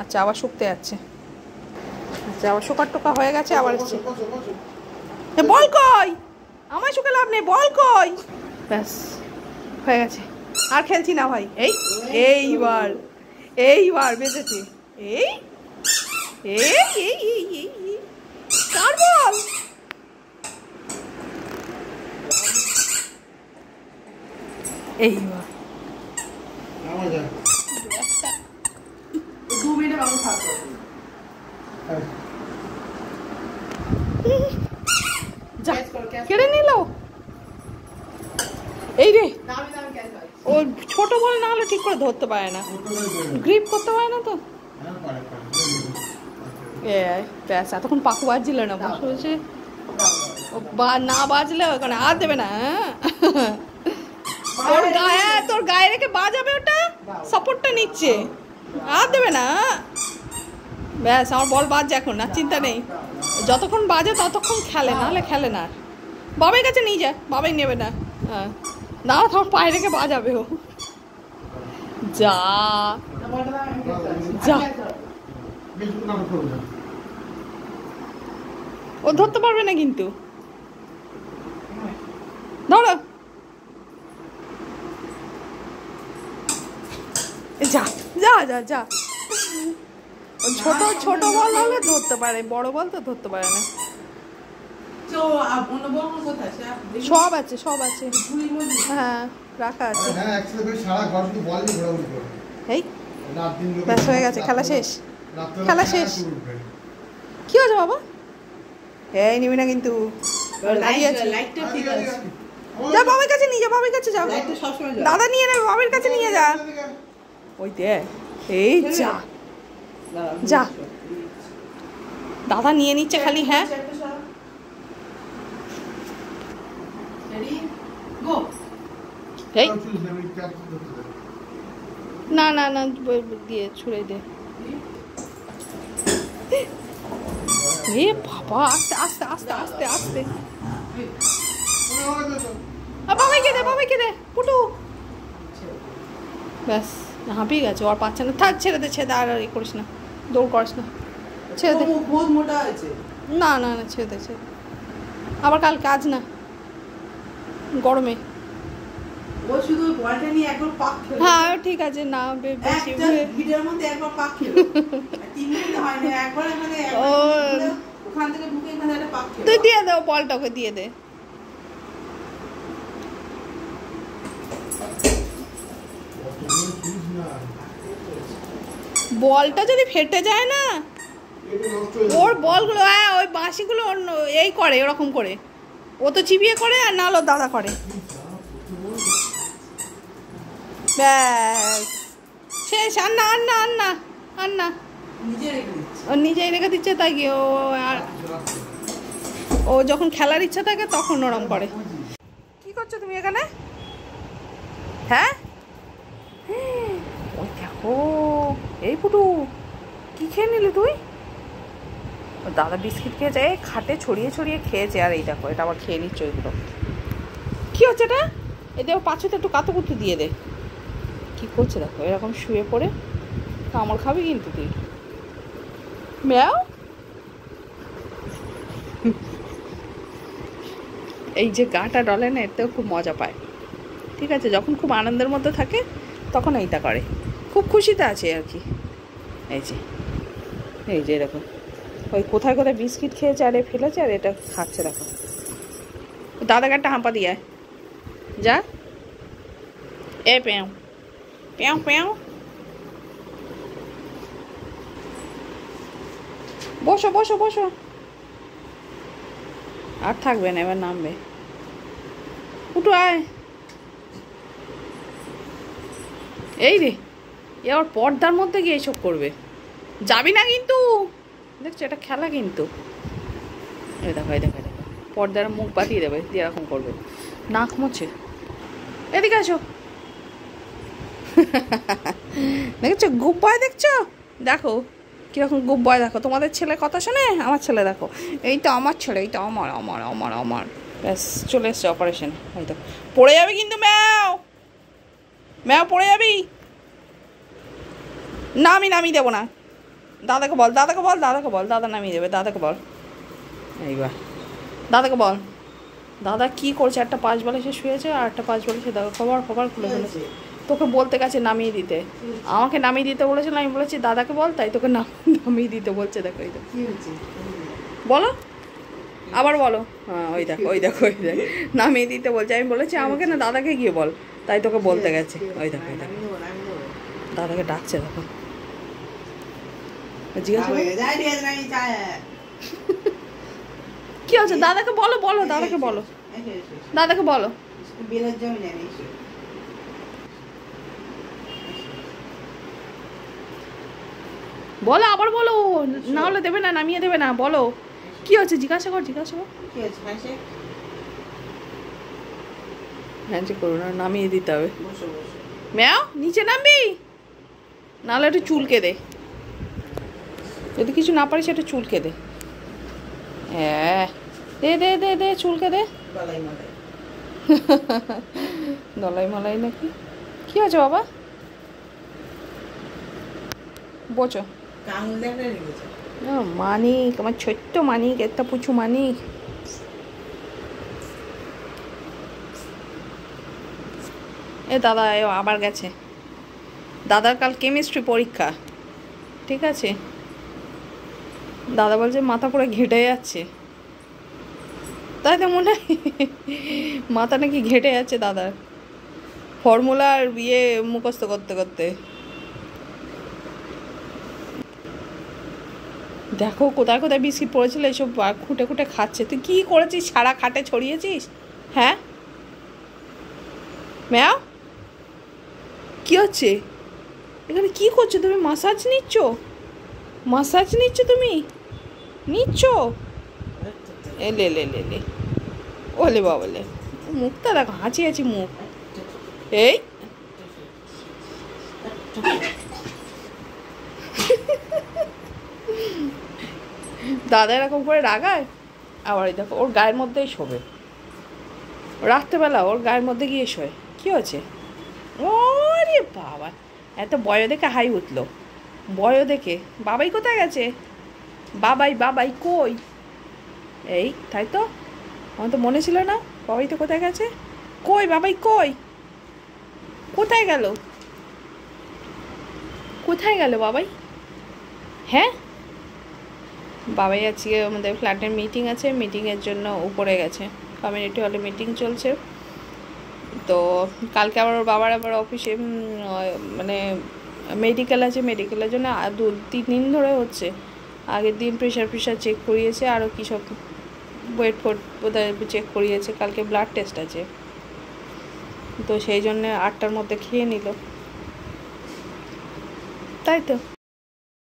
আচ্ছা আবার শুকতে যাচ্ছে। আচ্ছা আবার শুকার টোকা হয়ে গেছে, আবার এসছে। বল কই, আমায় শুকে লাভ নেই, বল কই। ব্যাস হয়ে গেছে, আর খেলছি না ভাই। এইবার এইবার বেঁচেছে। এই এই এই এই এই কার বল? এইবার কেড়ে নিল। এই রে, ও ছোট বল না হলে ঠিক করে ধরতে পারে না, গ্রিপ করতে পারে না তো। ব্যাস এতক্ষণ পাখু বাজছিল না, বসে বসে না বাজলে ওখানে আর দেবে না। তোর গায়ে রেখে বাজাবে, ওটা সাপোর্টটা নিচ্ছে, আর দেবে না। ব্যাস আমার বল বাজছে এখন, আর চিন্তা নেই। যতক্ষণ বাজে ততক্ষণ খেলে, নাহলে খেলে না। বাবার কাছে নিয়ে যায়, বাবাই নেবে না। হ্যাঁ না, তোমার পায়ে রেখে বাজাবে ও। যা যা, ও ধরতে পারবে না কিন্তু। ধরো, যা যা যা যা। ছোট ছোট বল হলে ধরতে পারে, বড় বল তো ধরতে পারে না। সব আছে, সব আছে, হ্যাঁ রাখা আছে। এই ব্যাস হয়ে গেছে, খেলা শেষ, খেলা শেষ। কি হয়েছে বাবা? এই নিবি না কিন্তু, যা বাবার কাছে নিয়ে যা, বাবার কাছে যা, দাদা নিয়ে নেবে, বাবার কাছে নিয়ে যা। ওই দে, এই যা যা, দাদা নিয়ে নিচ্ছে খালি। হ্যাঁ না না না, দিয়ে ছুড়ে দে। এ বাবা, আস্তে আস্তে আস্তে আস্তে আস্তে। বাবাইকে দে, বাবাইকে দে পুটু। ব্যাস হাঁপিয়ে গেছে, আর পাচ্ছে না। থাক ছেড়ে দে, ছেড়ে দে, আর এ করিস না, দৌড় করিস না, ছেড়ে দে। না না না, ছেড়ে দে, ছেড়ে দে। আবার কাল কাজ না, গরমে। হ্যাঁ ঠিক আছে, না বেশি তুই দিয়ে দে, বলটা ওকে দিয়ে দে। বলটা যদি ফেটে যায় না, ওর বলগুলো, হ্যাঁ ওই বাঁশিগুলো অন্য এই করে, ওরকম করে ও তো চিবিয়ে করে, আর না হলো দাদা করে। ব্যাস শেষ, আর না আর না আর না আর না, ও নিজেই রেখে দিচ্ছে। তাই কি ও যখন খেলার ইচ্ছা থাকে তখন ওরম করে। কি করছো তুমি এখানে? হ্যাঁ ওই দেখো, এই পুটু কি খেয়ে নিলি তুই? দাদা বিস্কিট খেয়েছে, এই খাটে ছড়িয়ে ছড়িয়ে খেয়েছে, আর এই দেখো এটা আবার খেয়ে নিচ্ছে ওইগুলো। কি হচ্ছে এটা? এতে পাছুতে একটু কাতুকুতু দিয়ে দে। কি করছে দেখো, এরকম শুয়ে পড়ে কামড় খাবি কিন্তু তুই। ম্যাও, এই যে গাটা ডলে না, এতেও খুব মজা পায়। ঠিক আছে, যখন খুব আনন্দের মধ্যে থাকে তখন এইটা করে, খুব খুশিতে আছে আর কি। এই যে এই যে এরকম ওই কোথায় কোথায় বিস্কিট খেয়েছে, আর এ ফেলেছে, আর এটা খাচ্ছে দেখো। দাদাকে একটা হাঁপা দিয়ে যা। এ প্যাও প্যাও প্যাও, বসো বসো বসো। আর থাকবে না, এবার নামবে। উঠো আয়। এই রে, এ আবার পর্দার মধ্যে গিয়ে এইসব করবে, যাবি না কিন্তু। দেখছো এটা খেলা কিন্তু। এই দেখো এই দেখো দেখো, পর্দার মুখ বাতিয়ে দেবে, দিয়ে এরকম করবে, নাক মোছে। এদিকে আসো। দেখছো গুব্বায়, দেখছো দেখো কিরকম গুব্বায়, দেখো তোমাদের ছেলে কথা শোনে, আমার ছেলে দেখো, এই তো আমার ছেলে, এই তো আমার আমার আমার আমার। ব্যাস চলে এসছে অপারেশন। এই তো পড়ে যাবে কিন্তু, ম্যাও ম্যাও পড়ে যাবি না, আমি নামিয়ে দেবো না। দাদাকে বল, দাদাকে বল, দাদাকে বল, দাদা নামিয়ে দেবে, দাদাকে বল। এইবার দাদাকে বল। দাদা কি করছে? একটা 5 বালিশে শুয়েছে আর একটা 5 বালিশে দেখো খবর খবর খুলে ফেলেছে। তোকে বলতে গেছে নামিয়ে দিতে, আমাকে নামিয়ে দিতে বলেছিল, আমি বলেছি দাদাকে বল, তাই তোকে নামিয়ে দিতে বলছে। দেখো এই দেখো, বলো আবার বলো। হ্যাঁ ওই দেখো, ওই দেখো, ওই দেখ নামিয়ে দিতে বলছে। আমি বলেছি আমাকে না, দাদাকে গিয়ে বল, তাই তোকে বলতে গেছে। ওই দেখো, ওই দেখো দাদাকে ডাকছে, দেখো জিজ্ঞাসা কি আছে? দাদাকে বলো, বলো দাদাকে বলো, দাদাকে বলো। বলো আবার বলো, না হলে দেবে না, নামিয়ে দেবে না। বলো কি হচ্ছে? জিজ্ঞাসা কর, জিজ্ঞাসা কর। হ্যাঁ যে করো না, নামিয়ে দিতে হবে। ম্যাও নিচে নামবি, নাহলে একটু চুলকে দে, যদি কিছু না পারিস একটু চুলকে দে। হ্যাঁ দে দে দে দে, চুলকে দে। দলাই মলাই নাকি? কি আছে বাবা? বোঝো মানিক, আমার ছোট্ট মানিক, একটা পুচু মানিক। এ দাদা আবার গেছে। দাদার কাল কেমিস্ট্রি পরীক্ষা, ঠিক আছে? দাদা বলছে মাথা পুরো ঘেটে যাচ্ছে, তাই তো মনে হয় মাথা নাকি ঘেটে যাচ্ছে দাদার, ফর্মুলার ইয়ে মুখস্থ করতে করতে। দেখো কোথায় কোথায় বিস্কিট পড়েছিল, এইসব খুঁটে খুঁটে খাচ্ছে। তুই কী করেছিস? সারা খাটে ছড়িয়েছিস? হ্যাঁ ম্যাও কী হচ্ছে এখানে? কী করছো তুমি? মাসাজ নিচ্ছ? মাসাজ নিচ্ছ তুমি? নিচ্ছ? এলে লে লে লে, ওলে বাবলে, মুখটা দেখো, হাঁচি হাঁচি মুখ। এই দাদা এরকম করে রাগায়, আবার দেখো ওর গায়ের মধ্যেই শোবে, রাত্রেবেলা ওর গায়ের মধ্যে গিয়ে শোয়। কী হচ্ছে? ওরে বাবা, এত বয় দেখে হাই উঠলো, বয় দেখে। বাবাই কোথায় গেছে? বাবাই বাবাই কই? এই তাই তো, আমার তো মনে ছিল না। বাবাই তো কোথায় গেছে? কই বাবাই কই? কোথায় গেল? কোথায় গেল বাবাই? হ্যাঁ বাবাই আজকে আমাদের ফ্ল্যাটের মিটিং আছে, মিটিংয়ের জন্য উপরে গেছে, কমিউনিটি হলে মিটিং চলছে। তো কালকে আবার ওর বাবার আবার অফিসে মানে মেডিকেল আছে, মেডিকেলের জন্য 2-3 দিন ধরে হচ্ছে। আগের দিন প্রেশার চেক করিয়েছে, আরও কী সব ওয়েট বোধহয় চেক করিয়েছে। কালকে ব্লাড টেস্ট আছে, তো সেই জন্যে 8টার মধ্যে খেয়ে নিল, তাই তো।